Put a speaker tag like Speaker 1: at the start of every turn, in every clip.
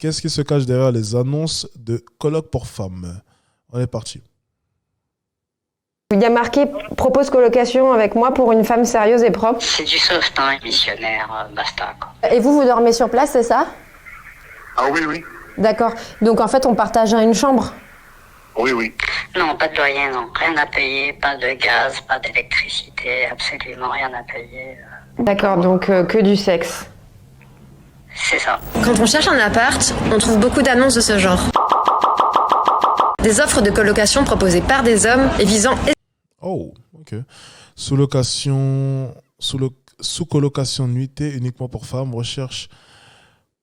Speaker 1: Qu'est-ce qui se cache derrière les annonces de colloques pour femmes? On est parti.
Speaker 2: Il y a marqué « Propose colocation avec moi pour une femme sérieuse et propre
Speaker 3: C'est du soft, hein, missionnaire, basta, quoi. ».
Speaker 2: Et vous dormez sur place, c'est ça?
Speaker 4: Ah oui, oui.
Speaker 2: D'accord. Donc en fait, on partage une chambre?
Speaker 4: Oui, oui.
Speaker 3: Non, pas de loyer, non. Rien à payer, pas de gaz, pas d'électricité, absolument rien à payer.
Speaker 2: D'accord, donc que du sexe.
Speaker 3: C'est ça.
Speaker 5: Quand on cherche un appart, on trouve beaucoup d'annonces de ce genre. Des offres de colocation proposées par des hommes et visant...
Speaker 1: Oh, ok. Sous-colocation nuitée uniquement pour femmes. Recherche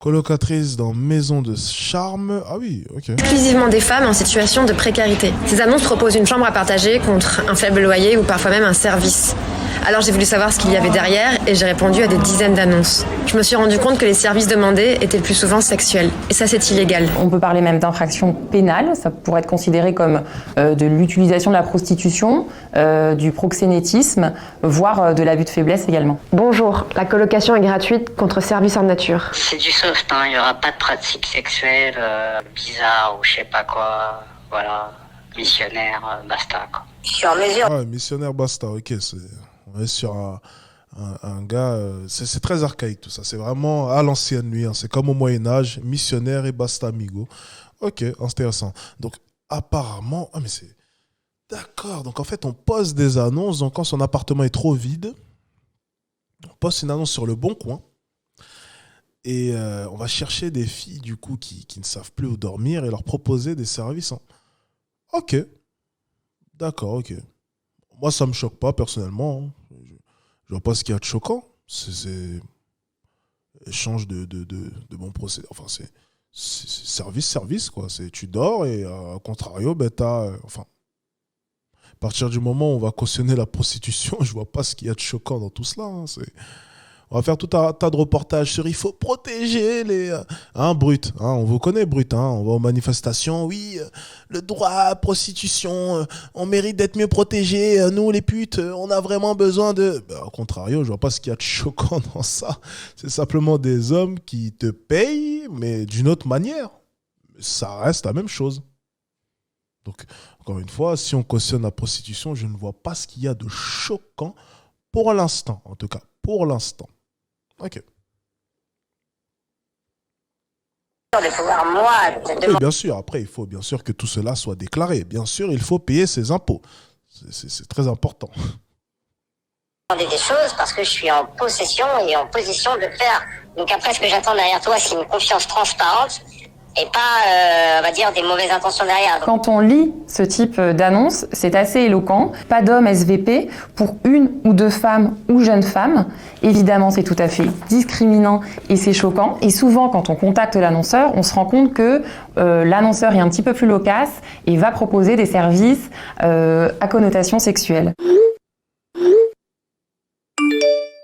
Speaker 1: colocatrice dans maison de charme. Ah oui, ok.
Speaker 5: exclusivement des femmes en situation de précarité. Ces annonces proposent une chambre à partager contre un faible loyer ou parfois même un service. Alors j'ai voulu savoir ce qu'il y avait derrière et j'ai répondu à des dizaines d'annonces. Je me suis rendu compte que les services demandés étaient le plus souvent sexuels. Et ça, c'est illégal.
Speaker 6: On peut parler même d'infraction pénale. Ça pourrait être considéré comme de l'utilisation de la prostitution, du proxénétisme, voire de l'abus de faiblesse également.
Speaker 2: Bonjour, la colocation est gratuite contre service en nature.
Speaker 3: C'est du soft, hein. Il n'y aura pas de pratique sexuelle bizarre ou je sais pas quoi. Voilà. Missionnaire, basta, quoi.
Speaker 5: Je suis en mesure.
Speaker 1: Ah, missionnaire basta, ok. On est sur un gars... c'est très archaïque tout ça. C'est vraiment à l'ancienne nuit. Hein. C'est comme au Moyen-Âge. Missionnaire et basta, amigo. Ok, intéressant. Donc, apparemment... Ah, mais c'est... D'accord. Donc, en fait, on pose des annonces. Donc, quand son appartement est trop vide, on poste une annonce sur le Bon Coin. Et on va chercher des filles, du coup, qui ne savent plus où dormir et leur proposer des services. Ok. D'accord, ok. Moi, ça me choque pas, personnellement. Je vois pas ce qu'il y a de choquant. C'est échange de bons procédés. Enfin, c'est service, quoi. Tu dors et, à contrario, ben, enfin, à partir du moment où on va cautionner la prostitution, je vois pas ce qu'il y a de choquant dans tout cela. Hein. On va faire tout un tas de reportages sur il faut protéger les... Brut, on vous connaît, Brut. On va aux manifestations, oui, le droit à la prostitution, on mérite d'être mieux protégés, nous les putes, on a vraiment besoin de... au contrario, je vois pas ce qu'il y a de choquant dans ça. C'est simplement des hommes qui te payent, mais d'une autre manière. Ça reste la même chose. Donc, encore une fois, si on cautionne la prostitution, je ne vois pas ce qu'il y a de choquant pour l'instant, en tout cas, pour l'instant. Ok. Oui, bien sûr, après, il faut bien sûr que tout cela soit déclaré. Bien sûr, il faut payer ses impôts. C'est très important.
Speaker 3: Des choses parce que je suis en possession et en position de le faire. Donc après, ce que j'attends derrière toi, c'est une confiance transparente et pas, on va dire, des mauvaises intentions derrière.
Speaker 6: Quand on lit ce type d'annonce, c'est assez éloquent. Pas d'homme SVP pour une ou deux femmes ou jeunes femmes. Évidemment, c'est tout à fait discriminant et c'est choquant. Et souvent, quand on contacte l'annonceur, on se rend compte que l'annonceur est un petit peu plus loquace et va proposer des services à connotation sexuelle.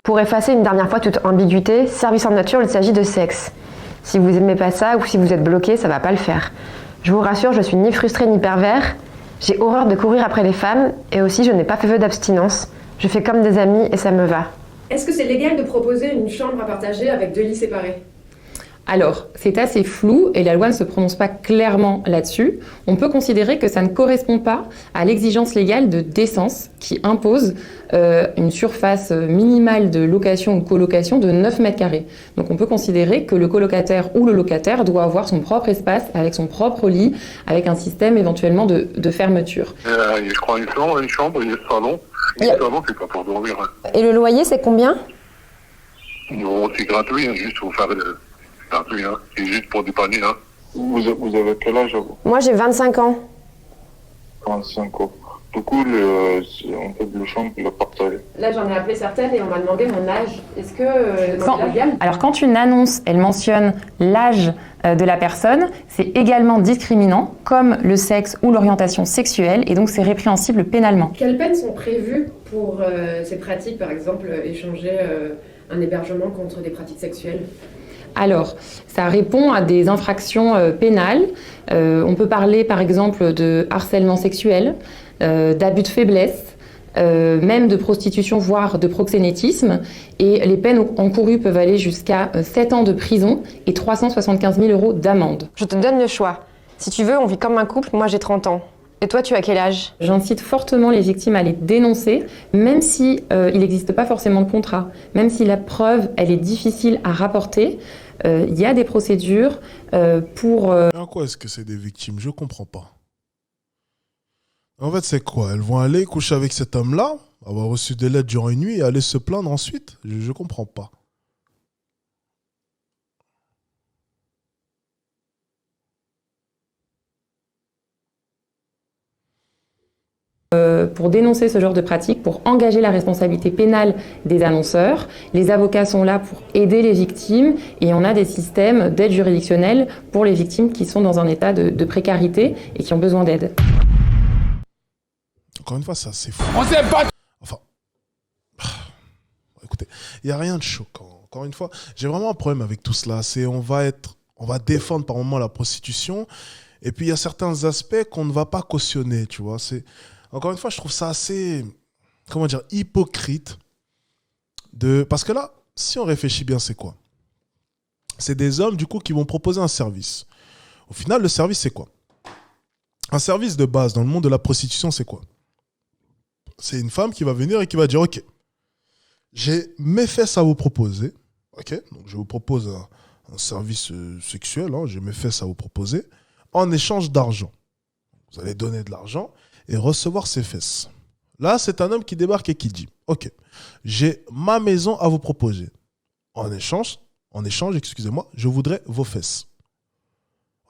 Speaker 2: Pour effacer une dernière fois toute ambiguïté, service en nature, il s'agit de sexe. Si vous aimez pas ça ou si vous êtes bloqué, ça va pas le faire. Je vous rassure, je suis ni frustrée ni pervers. J'ai horreur de courir après les femmes et aussi je n'ai pas fait vœu d'abstinence. Je fais comme des amis et ça me va.
Speaker 7: Est-ce que c'est légal de proposer une chambre à partager avec 2 lits séparés ?
Speaker 6: Alors, c'est assez flou et la loi ne se prononce pas clairement là-dessus. On peut considérer que ça ne correspond pas à l'exigence légale de décence qui impose une surface minimale de location ou colocation de 9 mètres carrés. Donc on peut considérer que le colocataire ou le locataire doit avoir son propre espace avec son propre lit, avec un système éventuellement de fermeture.
Speaker 4: Je crois une chambre, il y a le salon. Le salon, c'est pas pour dormir.
Speaker 2: Et le loyer, c'est combien?
Speaker 4: Non, c'est gratuit, juste pour faire gratuit, c'est juste pour dépanner. Vous avez quel âge, vous?
Speaker 2: Moi, j'ai 25 ans.
Speaker 4: 25 ans. Du coup, on peut le chambre le partager.
Speaker 7: Là, j'en ai appelé certaines et on m'a demandé mon âge. Est-ce que c'est légal ?
Speaker 6: Alors, quand une annonce, elle mentionne l'âge de la personne, c'est également discriminant, comme le sexe ou l'orientation sexuelle, et donc c'est répréhensible pénalement.
Speaker 7: Quelles peines sont prévues pour ces pratiques, par exemple, échanger un hébergement contre des pratiques sexuelles ?
Speaker 6: Alors, ça répond à des infractions pénales. On peut parler, par exemple, de harcèlement sexuel, d'abus de faiblesse, même de prostitution, voire de proxénétisme. Et les peines encourues peuvent aller jusqu'à 7 ans de prison et 375 000 € d'amende.
Speaker 2: Je te donne le choix. Si tu veux, on vit comme un couple, moi j'ai 30 ans. Et toi, tu as quel âge?
Speaker 6: J'incite fortement les victimes à les dénoncer, même si il n'existe pas forcément de contrat, même si la preuve elle est difficile à rapporter. Il y a des procédures pour...
Speaker 1: En quoi est-ce que c'est des victimes? Je comprends pas. En fait, c'est quoi? Elles vont aller coucher avec cet homme-là, avoir reçu des lettres durant une nuit et aller se plaindre ensuite? Je comprends pas.
Speaker 6: Pour dénoncer ce genre de pratique, pour engager la responsabilité pénale des annonceurs. Les avocats sont là pour aider les victimes et on a des systèmes d'aide juridictionnelle pour les victimes qui sont dans un état de précarité et qui ont besoin d'aide.
Speaker 1: Encore une fois, ça c'est fou. On sait pas. Enfin, écoutez, il n'y a rien de choquant. Encore une fois, j'ai vraiment un problème avec tout cela. C'est on va défendre par moment la prostitution et puis il y a certains aspects qu'on ne va pas cautionner, tu vois. Encore une fois, je trouve ça assez, comment dire, hypocrite. Parce que là, si on réfléchit bien, c'est quoi? C'est des hommes, du coup, qui vont proposer un service. Au final, le service, c'est quoi? Un service de base dans le monde de la prostitution, c'est quoi? C'est une femme qui va venir et qui va dire, OK, j'ai mes fesses à vous proposer. OK, donc je vous propose un service sexuel. J'ai mes fesses à vous proposer en échange d'argent. Vous allez donner de l'argent et recevoir ses fesses. Là, c'est un homme qui débarque et qui dit, OK, j'ai ma maison à vous proposer. En échange, excusez-moi, je voudrais vos fesses.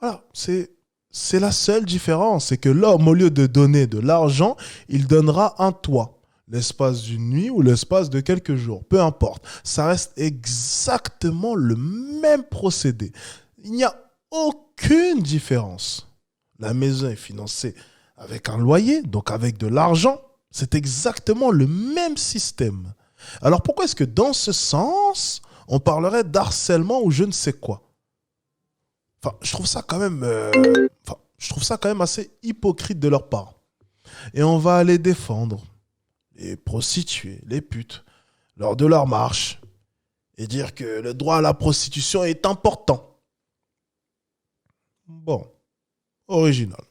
Speaker 1: Voilà, c'est la seule différence. C'est que l'homme, au lieu de donner de l'argent, il donnera un toit. L'espace d'une nuit ou l'espace de quelques jours. Peu importe. Ça reste exactement le même procédé. Il n'y a aucune différence. La maison est financée avec un loyer, donc avec de l'argent. C'est exactement le même système. Alors pourquoi est-ce que dans ce sens, on parlerait d'harcèlement ou je ne sais quoi? Enfin, je trouve ça quand même assez hypocrite de leur part. Et on va aller défendre les prostituées, les putes, lors de leur marche, et dire que le droit à la prostitution est important. Bon, original.